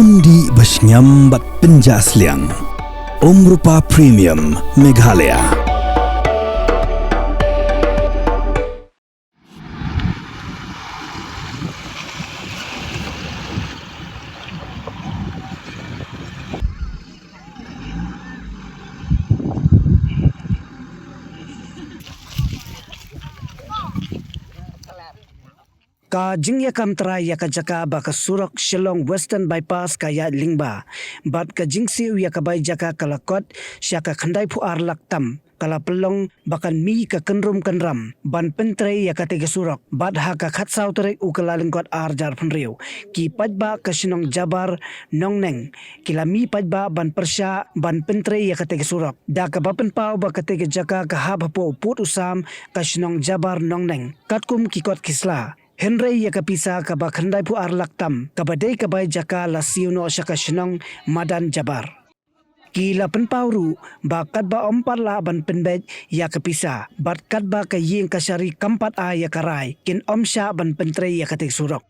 Undi Bashnyam Bat Pinjasliang Rupa Premium Meghalaya. Ka jingya kamtra ya ka jaka ba ka Surok Shillong Western Bypass ka ya lingba bat ka jingsiu ya ka bai jaka kalakot sya ka khandai pu ar laktam kala pelong bakan mi ka kenrum kenram ban pentre ya ka tege Surok bat ha ka khatsau tere u kala lingkot ar jar phnriu ki pajba ka sinong Jabar Nongneng kila mi pajba ban persya ban pentre ya ka tege Surok da ka bapen pau ba ka tege jaka ka ha bhapo put usam ka sinong Jabar Nongneng katkum kikot kisla Henry ya kapisa ka ba khandai pu ar laktam ka badai ka bai jaka la siuno syaka shenong Madan Jabar Kila penpauru ba kat ba ompar la ban penbet ya kapisa bat kat ba ka ying kasari kampat a ya karai kin omsya ban pentre ya katek Surok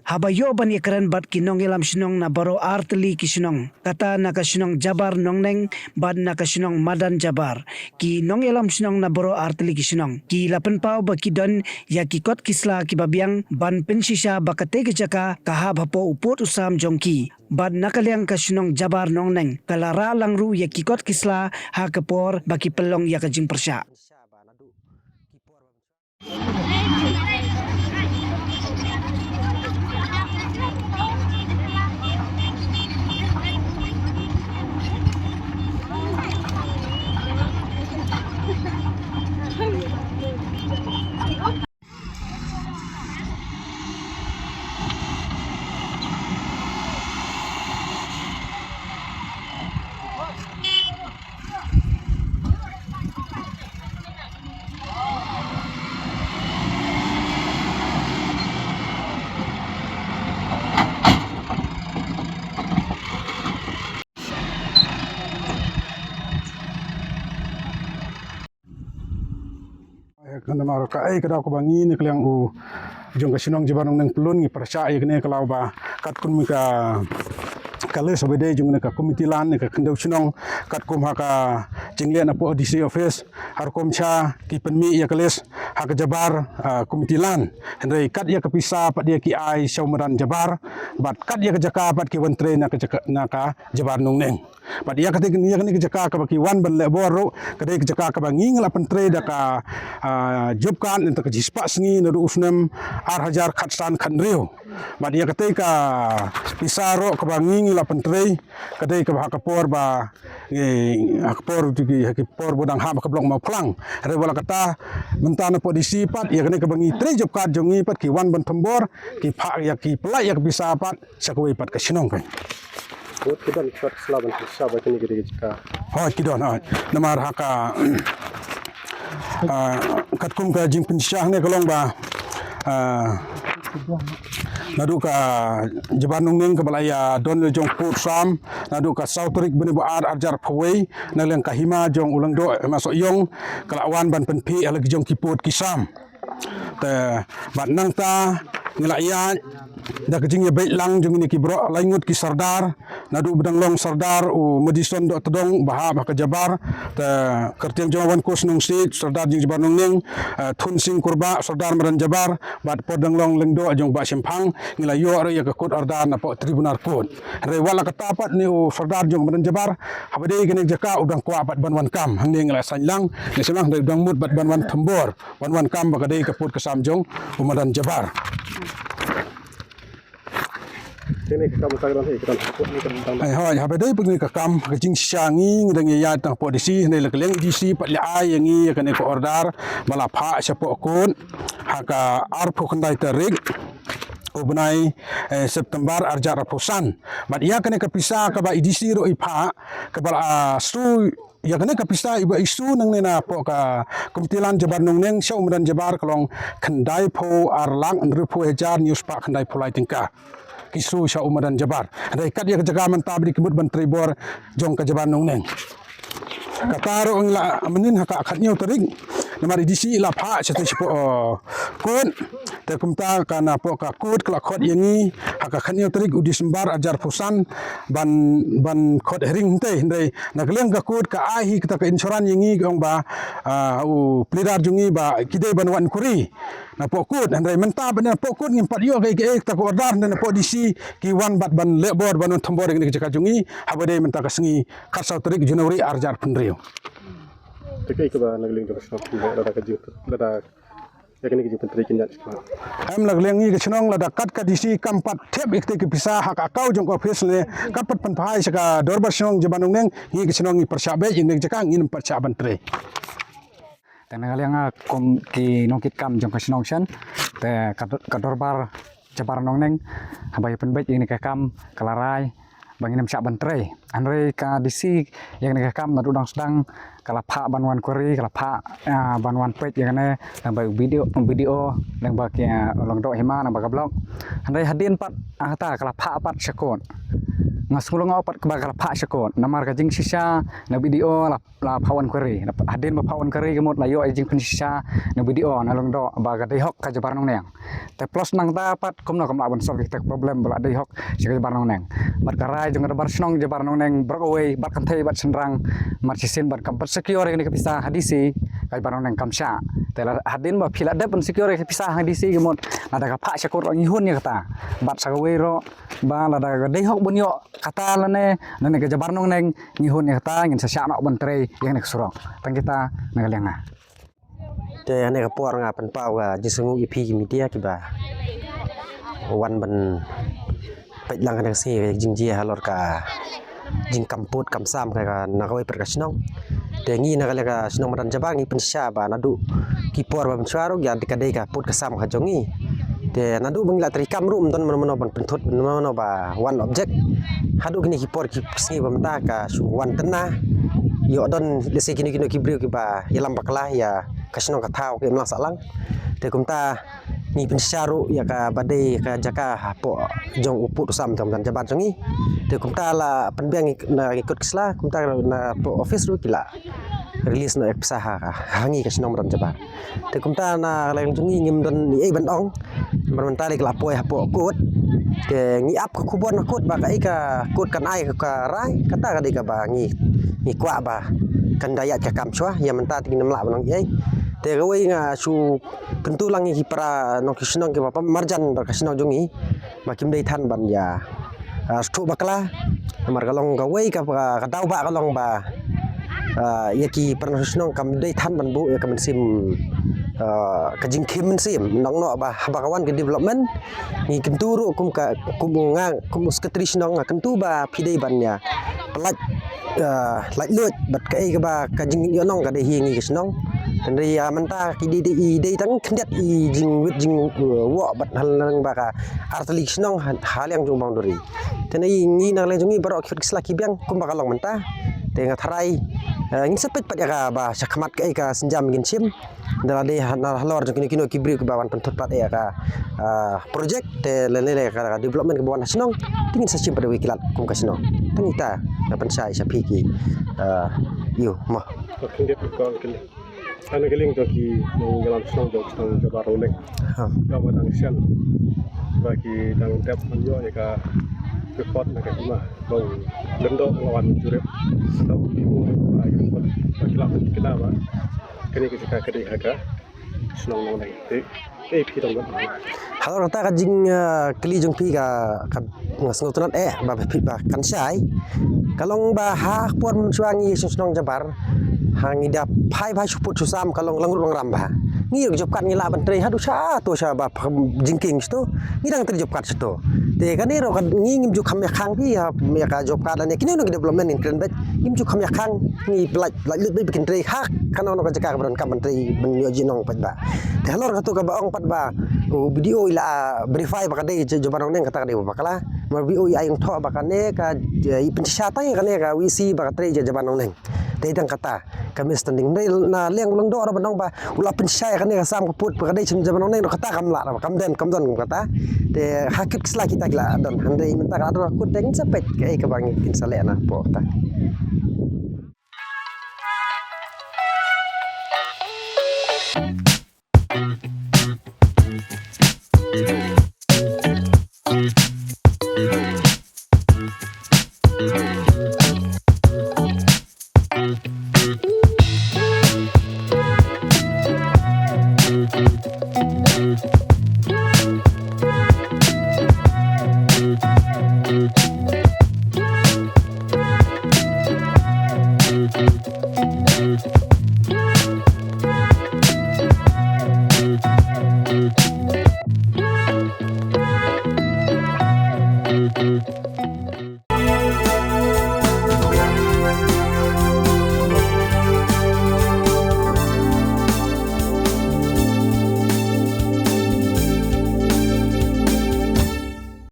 Habayo ban ya keren bat kinong ilam shenong na baro arteli ki shenong kata na ka shenong Jabar Nongneng bat na ka shenong Madan Jabar ki nong ilam shenong na baro arteli ki shenong ki lapen pau ba ki don ya ki kot kisla ki babiang ban pensisha ba kate ke jaka ka ha bhapo uput usam jongki bat nakaliang ka shenong Jabar Nongneng kalara langru ya ki kot kisla ha kapor ba ki pelong ya ka jing persya Kena mar ka ai kada ko bangi ni klang u jong ka sinong jibanong nang pelun ngi persya ai kene kalau ba kat kun mi ka kale sobede jong ne ka komiti lan ne ka kendau sinong kat kum ha ka jingle na po DC office har kom cha ki penmi ya kales ha ka Jabar komiti lan hendai kat ya ka pisa pat dia ki ai saumaran Jabar bat kat ya ka jaka pat ki wentre na ka Jabar Nongneng pat ya ka te ya ka ni ka jaka ka ki wan ban le bor ka de ka jaka ka bangi ngala pentre da ka job kan enta ka jispa sngi na usnem ar hajar khatsan khandriu bat ya ka te ka pisaro ka bangi ngala pentre ka de ka ha ka por ba akpor tuki hakipor bodang ha ka blok ma plang re wala kata mentana po disi pat ya ka bangi tre job card jongi pat ki wan ban thambor ki pha ya ki plai ya bisa pat sakwe pat ka sinong kan Buat kita nikmat selaban sahabat ini kita jika. Oh kidon ha namar haka katkum ka jing pinsyah ne kalong ba nadu ka Jabar Nongneng ka balaya don le jong put sam nadu ka sautrik bene ba arjar phawei na leng ka hima jong ulang do masok yong kalawan ban penpi alag jong kiput kisam te bat nang ta ngelaya da kejing ya baik lang jong ini kibro laingut ki sardar nadu bedang long sardar u medison do tedong baha ba ka Jabar te kertiang jong wan kos nong sit sardar jing Jabar Nongneng thun sing kurba sardar Madan Jabar bat podang long lengdo jong ba sempang ngelayo are ya ka kod ordan na po tribunal kod re wala ka tapat ni u sardar jong Madan Jabar habade gene jaka udang kwa pat banwan kam hang ni ngela sanlang ni semang de udang mut bat banwan thambor banwan kam ba ka de ka put ka samjong u Madan Jabar Ini kita bertahan kita ini kita. ai hoi habade pun ka kam ka jing syangi ngdang ya tang polisi ne lekleng DC pat le ai ngi ka ne ko ordar bala pha sapo kon ha ka ar phu khandai tarik ubnai September arja rapusan bat ia kene ka pisa ka ba idisi ro ipha ka bala stu ya kene ka pisa iba isu nang ne na po ka kumtilan Jabar Nongneng saumaran Jabar kalong khandai pho ar lang andru pho hejar news pa khandai phulai tingka kisu sya Madan Jabar dai kat ya jaga man tabri kemut ban tribor jong ka Jabar Nongneng kataro ngla menin haka khatnyau tarik namari disi ila pha chatu chipo kun te kumta kana po ka kut kala khot yangi haka khanyo tarik udi sembar ajar pusan ban khot hering te hindai nagleng ka kut ka ahi kita ka insuran yangi gong ba u plidar jungi ba kidai banwan kuri na po kut hindai menta ban po kut ngimpat yo ke ta ko ordar na po disi ki wan bat ban lebor ban thombor ni jaka jungi habade menta ka sengi khasa tarik Januari arjar punrio Tekai ke ba nagling ke pasal lada ka jing lada yakni ke jing pentri kinya em lagleng ni ke chnong lada kat ka disi kampat thep ikte ke pisa hak akau jong office le kapat pan phai saka dorbar snong jabanung neng ni ke chnong ni persabe in jaka ngin persa bantre Tena kalian kom ki nongkit kam jong kasinong sen te kadorbar jabar nong neng habai penbet ini ke kam kalarai bangin syak bantre anre ka disi yang ni ke kam na dudang sedang kala pha banwan kori kala pha banwan pet yang ne bai video yang baki long dok hima na bagablok anre hadin pat ata kala pha pat syakon ngasungulong apat kebakal pak syakon namar ka jing sisa na video la pawan kari hadin ba pawan kari gemot la yo jing pen sisa na video na long do ba ga dei hok ka jabar nong neng te plus nang ta pat komno kam la ban solve tek problem bala dei hok sika jabar nong neng mat karai jong bar snong jabar nong neng brokaway bat kan thei bat senrang mar sisin bat kam secure ni ka pisa hadisi ka jabar nong neng kam sya te hadin ba phila de pen secure ka pisa hadisi gemot ada ka pak syakon ngi hun ni kata bat sagaway ro ba la da dei hok bunyo kata lane nane ke jabar nong neng ngihun ya kata ngin sasya nak bantre yang nek surong tang kita nagalianga te ane ka por nga pan pau ga jisungu ipi media ki ba wan ban pet lang kan si jing ji halor ka jing kamput kam sam ka nakawai perkasnong te ngi nagalega snong madan jabang ni pensya ba nadu ki por ba mswaro ya dikadai ka put ka sam ka jongi te nadu bangla trikam rum ton mano ban penthut mano ba one object hadu kini hipor ki sni bamta ka wan tena yo don lese kini kibrio ki ba yalam bakla ya kasno ka thau ke mlang salang te kumta ni pensyaru ya ka badai ka jaka hapo jong uput sam tam dan jabat jongi te kumta la penbiang na ikut kesla kumta na office ru kila release na eksaha hangi kasno dan jabat te kumta na lang jongi ngim don ni ban ong mentali ke lapoi hapo kut ke ngi ap ku bon kut ba kai ka kut kan ai ka rai kata ka ka ba ngi kwa ba kan daya ka kam chwa ya menta tin namla banang ai te gawai nga su kentu lang hi para no kisnong ke ba marjan ba kasnong jongi makim dei than ban ya stu bakla mar galong gawai ka dau ba galong ba ya ki pernah kisnong kam dei than ban bu ya kam sim kajing kim sim nong no ba bakawan ke development ni kenturu kum sekretari nong kentu ba pidai bannya pelat lait lut bat kai ke ba kajing yo nong ka de hi ngi kisnong tendri menta ki de tang khendet i jing wit jing wo bat halang ba ka artli kisnong hal yang jong boundary tendri ngi nang le jongi barok kisla ki biang kum ba kalong menta te ngatharai ngi sepet pat ya ka ba sakmat kai ka senjam ngin sim dalade halor jong kini kibri ke bawan pentut pat ya ka project te lele ka development ke bawan nasional tingin sa sim pada wikilat kum kasino tangita na pensai sa piki yo mo Kini ko kini ana galing to ki nang galam snong jong snong jabar nong neng ka ba dang sian bagi dang tap manjo ya ka report na ka ma bau lendo lawan jurep atau ibu ai report bagi la kita ba kini kita kadi haka snong nong neng te pi dong ba halor ta ka jing kli jong pi ka ngasngo tunat ba pi ba kan sai kalong ba ha pon suangi snong jabar hangi da phai suput susam kalong langut bang ramba ngi job kat ngila ban tre hadu sha to sha ba jingking sto ngi dang tri job kat sto te kan ro kan ngi ngim ju kham ya khang pi ya me ka job kat ne kini no development in kren bet ngim ju kham ya khang ngi laj lut bi bikin tre hak kan no ka jaka ban kam ban tre ban yo jinong pat ba te halor ka to ka ba ong pat ba video ila verify ba ka de joban neng kata ka de ba kala mar video ayong tho ba ka ne ka pensyata ka ne ka wisi ba ka tre joban neng te dang kata kami standing na leng long do ra banong ba ula pensai kan ne sam ko put pa dai chim jaban neng kata kam la kam den kata te hakip sla kita gila don handai minta ka do ku deng sepet ke bangi kin sale na po ta.